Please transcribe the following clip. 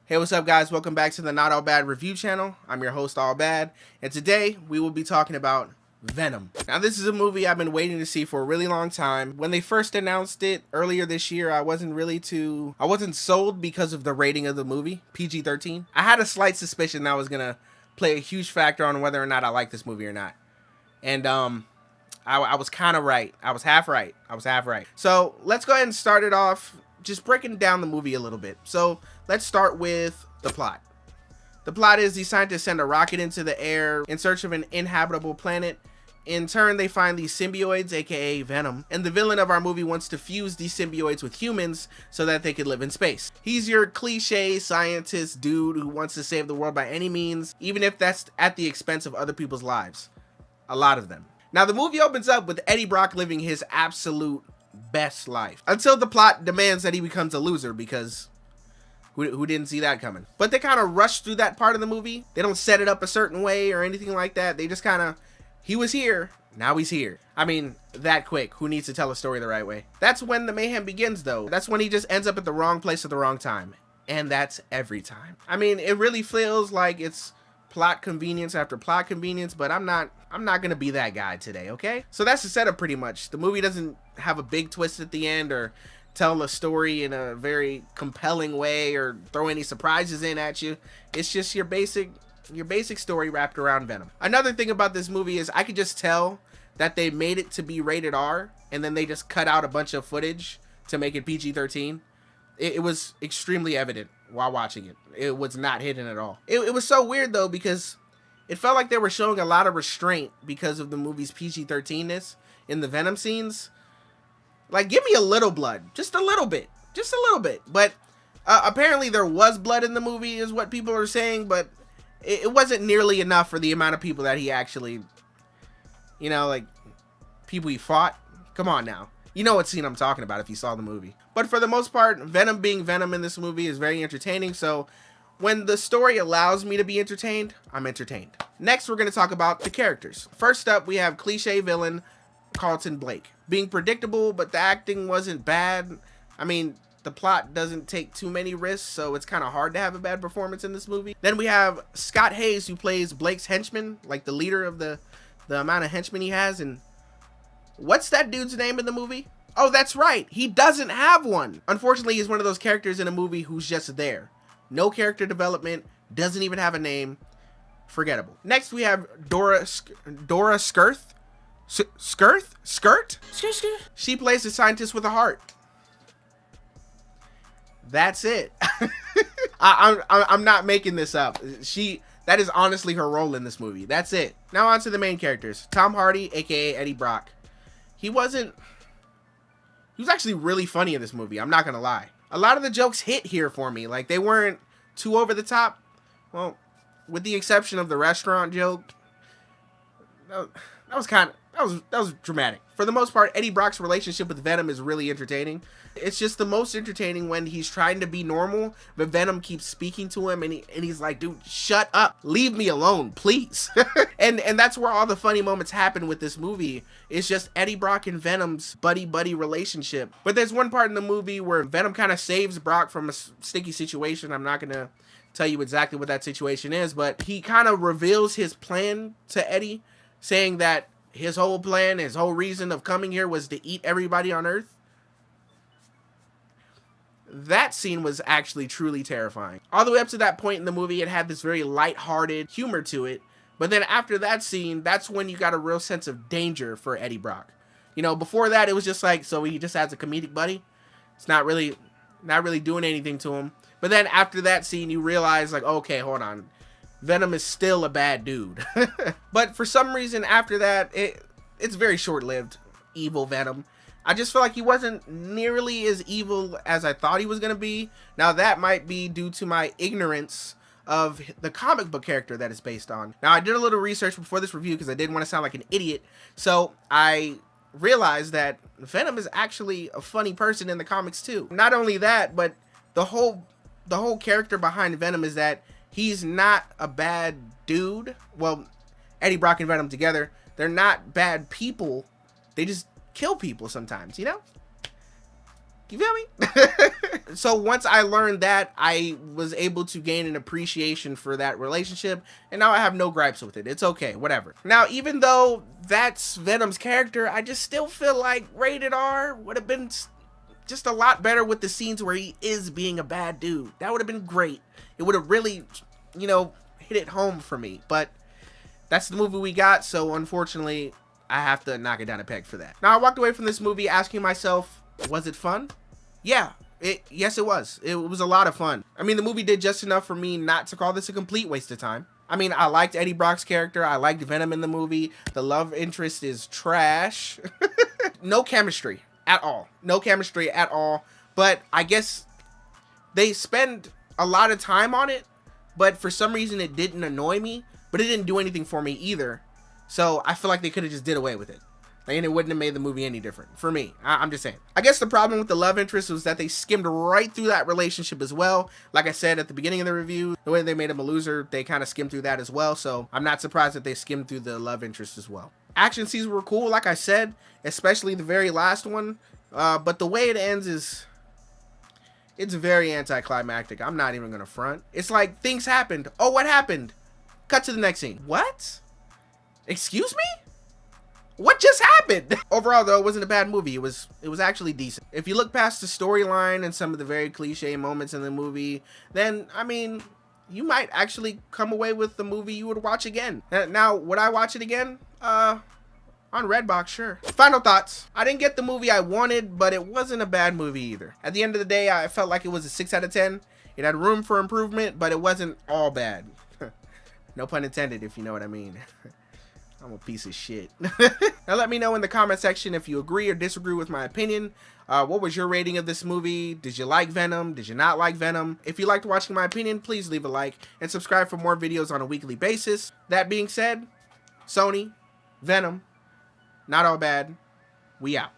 Hey, what's up guys? Welcome back to the Notallbad review channel. I'm your host, Allbad, and today we will be talking about Venom. Now this is a movie I've been waiting to see for a really long time. When they first announced it earlier this year, I wasn't sold because of the rating of the movie, PG-13. I had a slight suspicion that was gonna play a huge factor on whether or not I like this movie or not. And I was kind of right. I was half right. So let's go ahead and start it off just breaking down the movie a little bit. So let's start with the plot. The plot is these scientists send a rocket into the air in search of an inhabitable planet. In turn, they find these symbioids, aka Venom, and the villain of our movie wants to fuse these symbioids with humans so that they could live in space. He's your cliche scientist dude who wants to save the world by any means, even if that's at the expense of other people's lives. A lot of them. Now the movie opens up with Eddie Brock living his absolute best life, until the plot demands that he becomes a loser, because who didn't see that coming? But they kind of rush through that part of the movie. They don't set it up a certain way or anything like that. They just kind of, he was here, now he's here. I mean, that quick. Who needs to tell a story the right way? That's when the mayhem begins though. That's when he just ends up at the wrong place at the wrong time. And that's every time. I mean, it really feels like it's plot convenience after plot convenience, but I'm not gonna be that guy today, okay? So that's the setup pretty much. The movie doesn't have a big twist at the end or tell a story in a very compelling way or throw any surprises in at you. It's just your basic story wrapped around Venom. Another thing about this movie is I could just tell that they made it to be rated R and then they just cut out a bunch of footage to make it PG-13. It was extremely evident while watching it. It was not hidden at all. It was so weird though, because it felt like they were showing a lot of restraint because of the movie's PG-13ness in the Venom scenes. Like, give me a little blood, just a little bit. But apparently there was blood in the movie is what people are saying, but it wasn't nearly enough for the amount of people that he actually, you know, like people he fought. Come on now. You know what scene I'm talking about if you saw the movie. But for the most part, Venom being Venom in this movie is very entertaining. So when the story allows me to be entertained, I'm entertained. Next, we're going to talk about the characters. First up, we have cliche villain Carlton Blake. Being predictable, but the acting wasn't bad. I mean, the plot doesn't take too many risks, so it's kind of hard to have a bad performance in this movie. Then we have Scott Hayes, who plays Blake's henchman, like the leader of the amount of henchmen he has. And what's that dude's name in the movie? Oh, that's right. He doesn't have one. Unfortunately, he's one of those characters in a movie who's just there. No character development, doesn't even have a name. Forgettable. Next, we have Dora Skirth. Skirt? She plays a scientist with a heart. That's it. I'm not making this up. That is honestly her role in this movie. That's it. Now on to the main characters. Tom Hardy, aka Eddie Brock. He was actually really funny in this movie, I'm not gonna lie. A lot of the jokes hit here for me. Like, they weren't too over the top. Well, with the exception of the restaurant joke. That was dramatic. For the most part, Eddie Brock's relationship with Venom is really entertaining. It's just the most entertaining when he's trying to be normal, but Venom keeps speaking to him, and he's like, dude, shut up. Leave me alone, please. and that's where all the funny moments happen with this movie. It's just Eddie Brock and Venom's buddy-buddy relationship. But there's one part in the movie where Venom kind of saves Brock from a sticky situation. I'm not going to tell you exactly what that situation is, but he kind of reveals his plan to Eddie, saying that his whole plan, his whole reason of coming here was to eat everybody on Earth. That scene was actually truly terrifying. All the way up to that point in the movie, it had this very lighthearted humor to it. But then after that scene, that's when you got a real sense of danger for Eddie Brock. You know, before that, it was just like, so he just has a comedic buddy. It's not really doing anything to him. But then after that scene, you realize, like, okay, hold on. Venom is still a bad dude. But for some reason after that, it's very short-lived, evil Venom. I just feel like he wasn't nearly as evil as I thought he was going to be. Now that might be due to my ignorance of the comic book character that it's based on. Now I did a little research before this review because I didn't want to sound like an idiot. So I realized that Venom is actually a funny person in the comics too. Not only that, but the whole character behind Venom is that he's not a bad dude. Well, Eddie Brock and Venom together, they're not bad people. They just kill people sometimes, you know? You feel me? So once I learned that, I was able to gain an appreciation for that relationship, and now I have no gripes with it. It's okay, whatever. Now, even though that's Venom's character, I just still feel like rated R would have been just a lot better with the scenes where he is being a bad dude. That would have been great. It would have really, you know, hit it home for me. But that's the movie we got, so unfortunately, I have to knock it down a peg for that. Now, I walked away from this movie asking myself, was it fun? Yeah. Yes, it was. It was a lot of fun. I mean, the movie did just enough for me not to call this a complete waste of time. I mean, I liked Eddie Brock's character. I liked Venom in the movie. The love interest is trash. No chemistry at all. No chemistry at all. But I guess they spend a lot of time on it, but for some reason it didn't annoy me, but it didn't do anything for me either. So I feel like they could have just did away with it. And it wouldn't have made the movie any different for me. I'm just saying. I guess the problem with the love interest was that they skimmed right through that relationship as well. Like I said at the beginning of the review, the way they made him a loser, they kind of skimmed through that as well. So I'm not surprised that they skimmed through the love interest as well. Action scenes were cool, like I said, especially the very last one. But the way it ends it's very anticlimactic. I'm not even going to front. It's like things happened. Oh, what happened? Cut to the next scene. What? Excuse me? What just happened? Overall, though, it wasn't a bad movie. It was actually decent. If you look past the storyline and some of the very cliche moments in the movie, then, I mean, you might actually come away with the movie you would watch again. Now, would I watch it again? On Redbox, sure. Final thoughts. I didn't get the movie I wanted, but it wasn't a bad movie either. At the end of the day, I felt like it was a 6 out of 10. It had room for improvement, but it wasn't all bad. No pun intended, if you know what I mean. I'm a piece of shit. Now let me know in the comment section if you agree or disagree with my opinion. What was your rating of this movie? Did you like Venom? Did you not like Venom? If you liked watching my opinion, please leave a like and subscribe for more videos on a weekly basis. That being said, Sony, Venom, Not All Bad, we out.